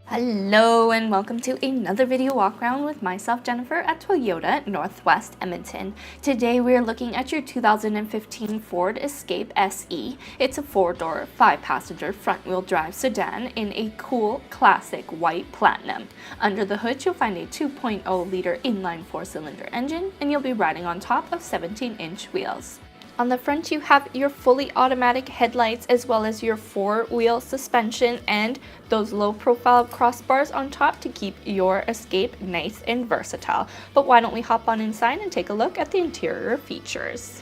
Hello and welcome to another video walk around with myself, Jennifer, at Toyota Northwest Edmonton. Today we are looking at your 2015 Ford Escape SE. It's a 4-door, 5-passenger front-wheel drive sedan in a cool, classic white platinum. Under the hood you'll find a 2.0-liter inline 4-cylinder engine, and you'll be riding on top of 17-inch wheels. On the front you have your fully automatic headlights as well as your 4-wheel suspension and those low profile crossbars on top to keep your Escape nice and versatile. But why don't we hop on inside and take a look at the interior features.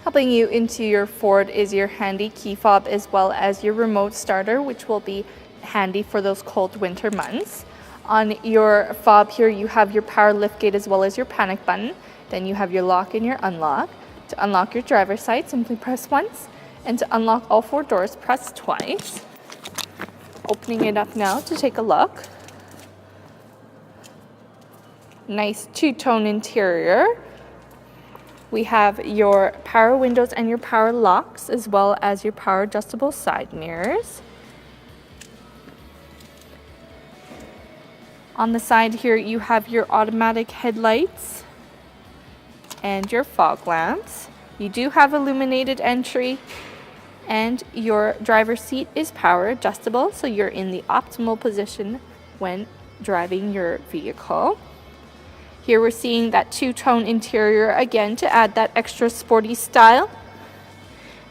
Helping you into your Ford is your handy key fob as well as your remote starter, which will be handy for those cold winter months. On your fob here you have your power liftgate as well as your panic button. Then you have your lock and your unlock. To unlock your driver's side, simply press once, and to unlock all 4 doors, press twice. Opening it up now to take a look. Nice two-tone interior. We have your power windows and your power locks, as well as your power adjustable side mirrors. On the side here, you have your automatic headlights and your fog lamps. You do have illuminated entry, and your driver's seat is power adjustable, so you're in the optimal position when driving your vehicle. Here we're seeing that two-tone interior again to add that extra sporty style.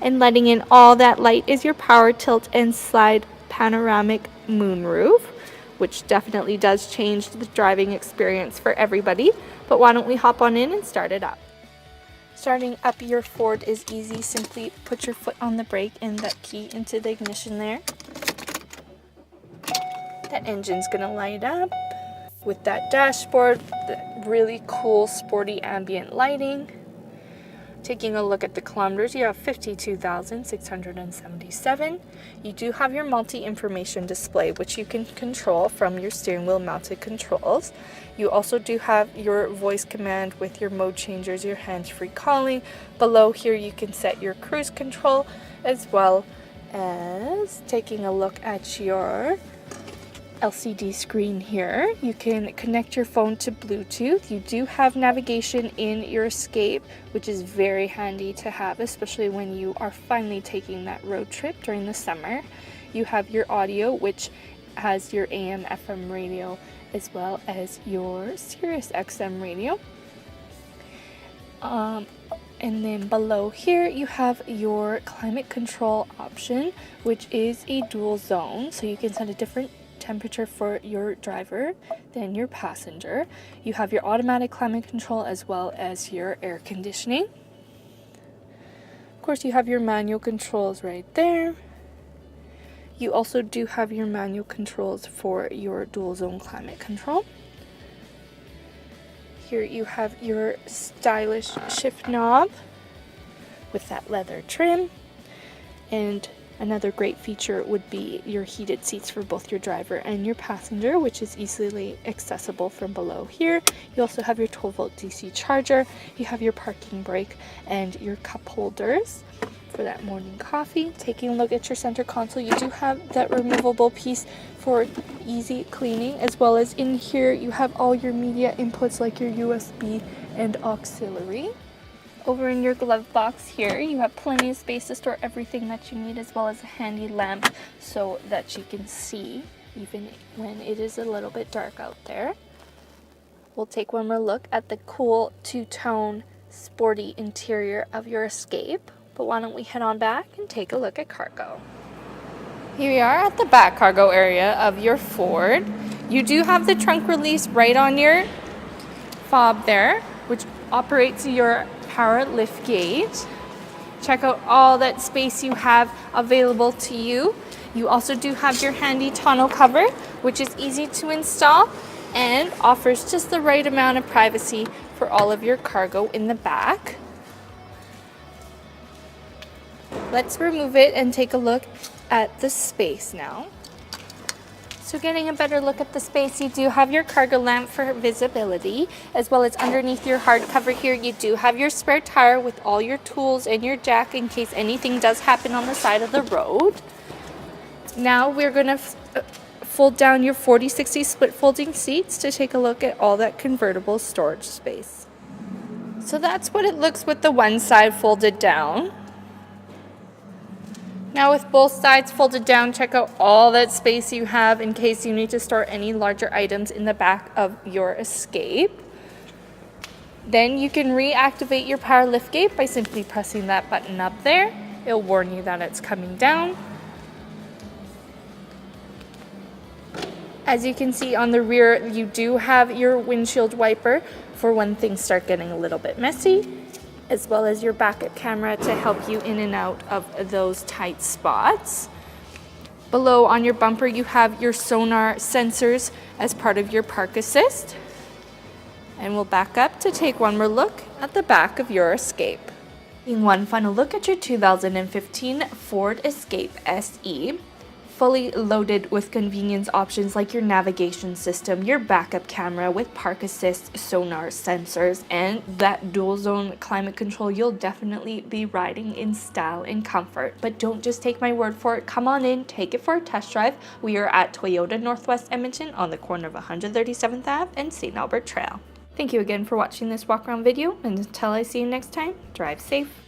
And letting in all that light is your power tilt and slide panoramic moonroof, which definitely does change the driving experience for everybody. But why don't we hop on in and start it up. Starting up your Ford is easy. Simply put your foot on the brake and that key into the ignition there. That engine's gonna light up with that dashboard, the really cool sporty ambient lighting. Taking a look at the kilometers, you have 52,677. You do have your multi-information display, which you can control from your steering wheel mounted controls. You also do have your voice command with your mode changers, your hands-free calling. Below here you can set your cruise control, as well as taking a look at your LCD screen here. You can connect your phone to Bluetooth. You do have navigation in your Escape, which is very handy to have, especially when you are finally taking that road trip during the summer. You have your audio, which has your AM FM radio as well as your Sirius XM radio. And then below here you have your climate control option, which is a dual zone, so you can set a different temperature for your driver than your passenger. You have your automatic climate control as well as your air conditioning. Of course, you have your manual controls right there. You also do have your manual controls for your dual zone climate control. Here you have your stylish shift knob with that leather trim, and another great feature would be your heated seats for both your driver and your passenger, which is easily accessible from below here. You also have your 12-volt DC charger. You have your parking brake and your cup holders for that morning coffee. Taking a look at your center console, you do have that removable piece for easy cleaning, as well as in here you have all your media inputs like your USB and auxiliary. Over in your glove box here, you have plenty of space to store everything that you need, as well as a handy lamp so that you can see even when it is a little bit dark out there. We'll take one more look at the cool two-tone sporty interior of your Escape, but why don't we head on back and take a look at cargo. Here we are at the back cargo area of your Ford. You do have the trunk release right on your fob there, which operates your power lift gate. Check out all that space you have available to you. You also do have your handy tonneau cover, which is easy to install and offers just the right amount of privacy for all of your cargo in the back. Let's remove it and take a look at the space now. So getting a better look at the space, you do have your cargo lamp for visibility, as well as underneath your hard cover here, you do have your spare tire with all your tools and your jack in case anything does happen on the side of the road. Now we're going to fold down your 40/60 split folding seats to take a look at all that convertible storage space. So that's what it looks with the one side folded down. Now with both sides folded down, check out all that space you have in case you need to store any larger items in the back of your Escape. Then you can reactivate your power liftgate by simply pressing that button up there. It'll warn you that it's coming down. As you can see on the rear, you do have your windshield wiper for when things start getting a little bit messy, as well as your backup camera to help you in and out of those tight spots. Below on your bumper, you have your sonar sensors as part of your park assist. And we'll back up to take one more look at the back of your Escape. Taking one final look at your 2015 Ford Escape SE. Fully loaded with convenience options like your navigation system, your backup camera with park assist, sonar sensors, and that dual zone climate control. You'll definitely be riding in style and comfort. But don't just take my word for it. Come on in, take it for a test drive. We are at Toyota Northwest Edmonton on the corner of 137th Ave and St. Albert Trail. Thank you again for watching this walk around video, and until I see you next time, drive safe.